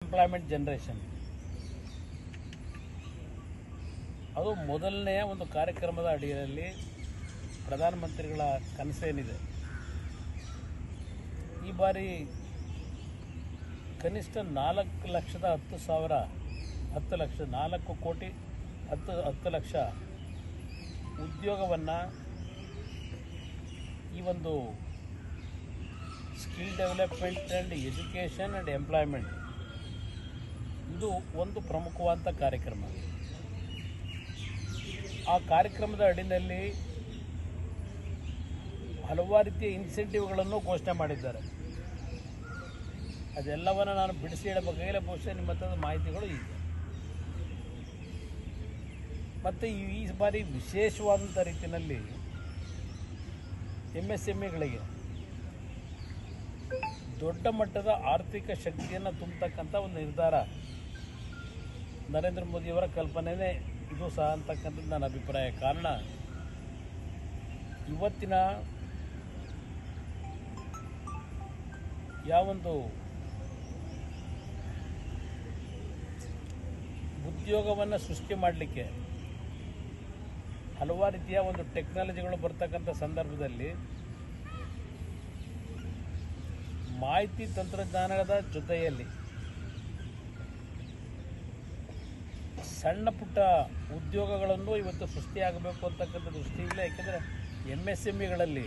Employment generation, ಅದು ಮೊದಲನೆಯ ಒಂದು ಕಾರ್ಯಕ್ರಮದ ಅಡಿಯಲ್ಲಿ ಪ್ರಧಾನಮಂತ್ರಿಗಳ ಕನಸೇನಿದೆ. ಈ ಬಾರಿ ಕನಿಷ್ಠ 4 ಲಕ್ಷ ಉದ್ಯೋಗವನ್ನು ಈ ಒಂದು skill development and education and employment ಇದು ಒಂದು ಪ್ರಮುಖವಾದ ಕಾರ್ಯಕ್ರಮ. ಆ ಕಾರ್ಯಕ್ರಮದ ಅಡಿಯಲ್ಲಿ ಹಲವಾರು ರೀತಿಯ ಇನ್ಸೆಂಟಿವ್ಗಳನ್ನು ಘೋಷಣೆ ಮಾಡಿದ್ದಾರೆ. ಅದೆಲ್ಲವನ್ನು ನಾನು ಬಿಡಿಸಿ ಹೇಳಬೇಕಾಗಿಲ್ಲ, ಬಹುಶಃ ನಿಮ್ಮ ಹತ್ರದ ಮಾಹಿತಿಗಳು ಇದೆ. ಮತ್ತು ಈ ಬಾರಿ ವಿಶೇಷವಾದಂಥ ರೀತಿಯಲ್ಲಿ MSMEಗಳಿಗೆ ದೊಡ್ಡ ಮಟ್ಟದ ಆರ್ಥಿಕ ಶಕ್ತಿಯನ್ನು ತುಂಬತಕ್ಕಂಥ ಒಂದು ನಿರ್ಧಾರ ನರೇಂದ್ರ ಮೋದಿಯವರ ಕಲ್ಪನೆಯೇ ಇದು ಸಹ ಅಂತಕ್ಕಂಥದ್ದು ನನ್ನ ಅಭಿಪ್ರಾಯ. ಕಾರಣ ಇವತ್ತಿನ ಯಾವೊಂದು ಉದ್ಯೋಗವನ್ನು ಸೃಷ್ಟಿ ಮಾಡಲಿಕ್ಕೆ ಹಲವಾರು ರೀತಿಯ ಒಂದು ಟೆಕ್ನಾಲಜಿಗಳು ಬರ್ತಕ್ಕಂಥ ಸಂದರ್ಭದಲ್ಲಿ ಮಾಹಿತಿ ತಂತ್ರಜ್ಞಾನದ ಜೊತೆಯಲ್ಲಿ ಸಣ್ಣ ಪುಟ್ಟ ಉದ್ಯೋಗಗಳನ್ನು ಇವತ್ತು ಸೃಷ್ಟಿಯಾಗಬೇಕು ಅಂತಕ್ಕಂಥ ದೃಷ್ಟಿಯಿಲ್ಲ. ಏಕೆಂದರೆ MSMEಗಳಲ್ಲಿ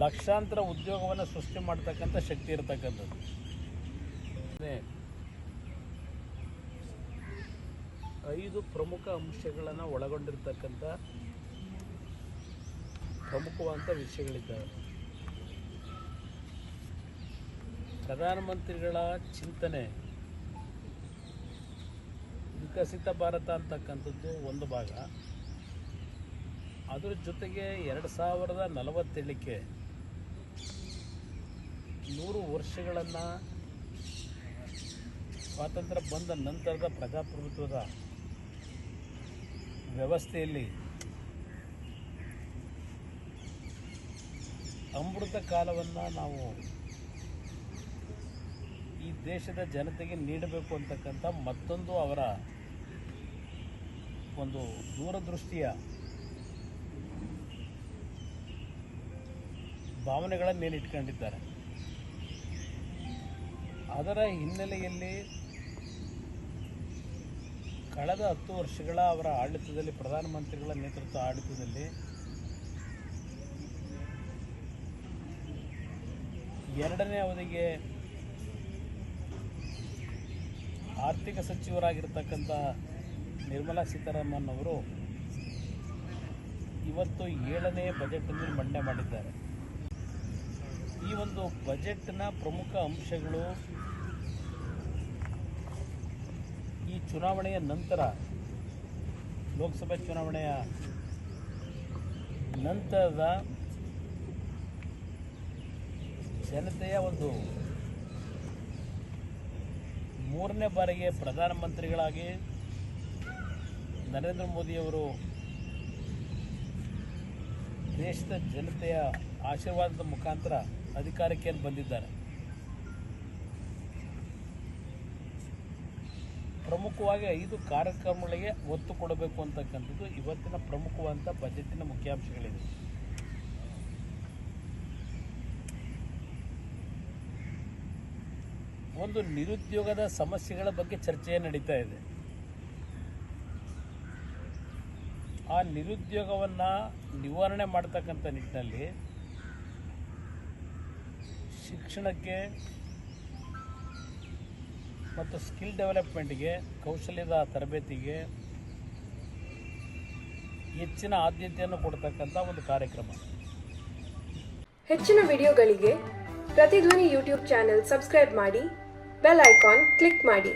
ಲಕ್ಷಾಂತರ ಉದ್ಯೋಗವನ್ನು ಸೃಷ್ಟಿ ಮಾಡ್ತಕ್ಕಂಥ ಶಕ್ತಿ ಇರತಕ್ಕಂಥದ್ದು. 5 ಪ್ರಮುಖ ಅಂಶಗಳನ್ನು ಒಳಗೊಂಡಿರ್ತಕ್ಕಂಥ ಪ್ರಮುಖವಾದಂಥ ವಿಷಯಗಳಿದ್ದಾವೆ. ಪ್ರಧಾನಮಂತ್ರಿಗಳ ಚಿಂತನೆ ವಿಕಸಿತ ಭಾರತ ಅಂತಕ್ಕಂಥದ್ದು ಒಂದು ಭಾಗ. ಅದರ ಜೊತೆಗೆ 2047ಕ್ಕೆ 100 ವರ್ಷಗಳನ್ನು ಸ್ವಾತಂತ್ರ್ಯ ಬಂದ ನಂತರದ ಪ್ರಜಾಪ್ರಭುತ್ವದ ವ್ಯವಸ್ಥೆಯಲ್ಲಿ ಅಮೃತ ಕಾಲವನ್ನು ನಾವು ಈ ದೇಶದ ಜನತೆಗೆ ನೀಡಬೇಕು ಅಂತಕ್ಕಂಥ ಮತ್ತೊಂದು ಅವರ ಒಂದು ದೂರದೃಷ್ಟಿಯ ಭಾವನೆಗಳನ್ನು ಏನಿಟ್ಕೊಂಡಿದ್ದಾರೆ. ಅದರ ಹಿನ್ನೆಲೆಯಲ್ಲಿ ಕಳೆದ 10 ವರ್ಷಗಳ ಅವರ ಆಡಳಿತದಲ್ಲಿ, ಪ್ರಧಾನಮಂತ್ರಿಗಳ ನೇತೃತ್ವ ಆಡಳಿತದಲ್ಲಿ ಎರಡನೇ ಅವಧಿಗೆ ಆರ್ಥಿಕ ಸಚಿವರಾಗಿರ್ತಕ್ಕಂಥ ನಿರ್ಮಲಾ ಸೀತಾರಾಮನ್ ಅವರು ಇವತ್ತು 7ನೇ ಬಜೆಟನ್ನು ಮಂಡನೆ ಮಾಡಿದ್ದಾರೆ. ಈ ಒಂದು ಬಜೆಟ್ನ ಪ್ರಮುಖ ಅಂಶಗಳು ಈ ಚುನಾವಣೆಯ ನಂತರ, ಲೋಕಸಭೆ ಚುನಾವಣೆಯ ನಂತರದ ಜನತೆಯ ಒಂದು 3ನೇ ಬಾರಿಗೆ ಪ್ರಧಾನಮಂತ್ರಿಗಳಾಗಿ ನರೇಂದ್ರ ಮೋದಿಯವರು ದೇಶದ ಜನತೆಯ ಆಶೀರ್ವಾದದ ಮುಖಾಂತರ ಅಧಿಕಾರಕ್ಕೆ ಬಂದಿದ್ದಾರೆ. ಪ್ರಮುಖವಾಗಿ 5 ಕಾರ್ಯಕ್ರಮಗಳಿಗೆ ಒತ್ತು ಕೊಡಬೇಕು ಅಂತಕ್ಕಂಥದ್ದು ಇವತ್ತಿನ ಪ್ರಮುಖವಾದಂಥ ಬಜೆಟಿನ ಮುಖ್ಯಾಂಶಗಳಿದೆ. ಒಂದು ನಿರುದ್ಯೋಗದ ಸಮಸ್ಯೆಗಳ ಬಗ್ಗೆ ಚರ್ಚೆ ನಡೀತಾ ಇದೆ. ಆ ನಿರುದ್ಯೋಗವನ್ನು ನಿವಾರಣೆ ಮಾಡ್ತಕ್ಕಂಥ ನಿಟ್ಟಿನಲ್ಲಿ ಶಿಕ್ಷಣಕ್ಕೆ ಮತ್ತು ಸ್ಕಿಲ್ ಡೆವಲಪ್ಮೆಂಟ್ಗೆ, ಕೌಶಲ್ಯದ ತರಬೇತಿಗೆ ಹೆಚ್ಚಿನ ಆದ್ಯತೆಯನ್ನು ಕೊಡ್ತಕ್ಕಂಥ ಒಂದು ಕಾರ್ಯಕ್ರಮ. ಹೆಚ್ಚಿನ ವಿಡಿಯೋಗಳಿಗೆ ಪ್ರತಿಧ್ವನಿ ಯೂಟ್ಯೂಬ್ ಚಾನೆಲ್ ಸಬ್ಸ್ಕ್ರೈಬ್ ಮಾಡಿ, ಬೆಲ್ ಐಕಾನ್ ಕ್ಲಿಕ್ ಮಾಡಿ.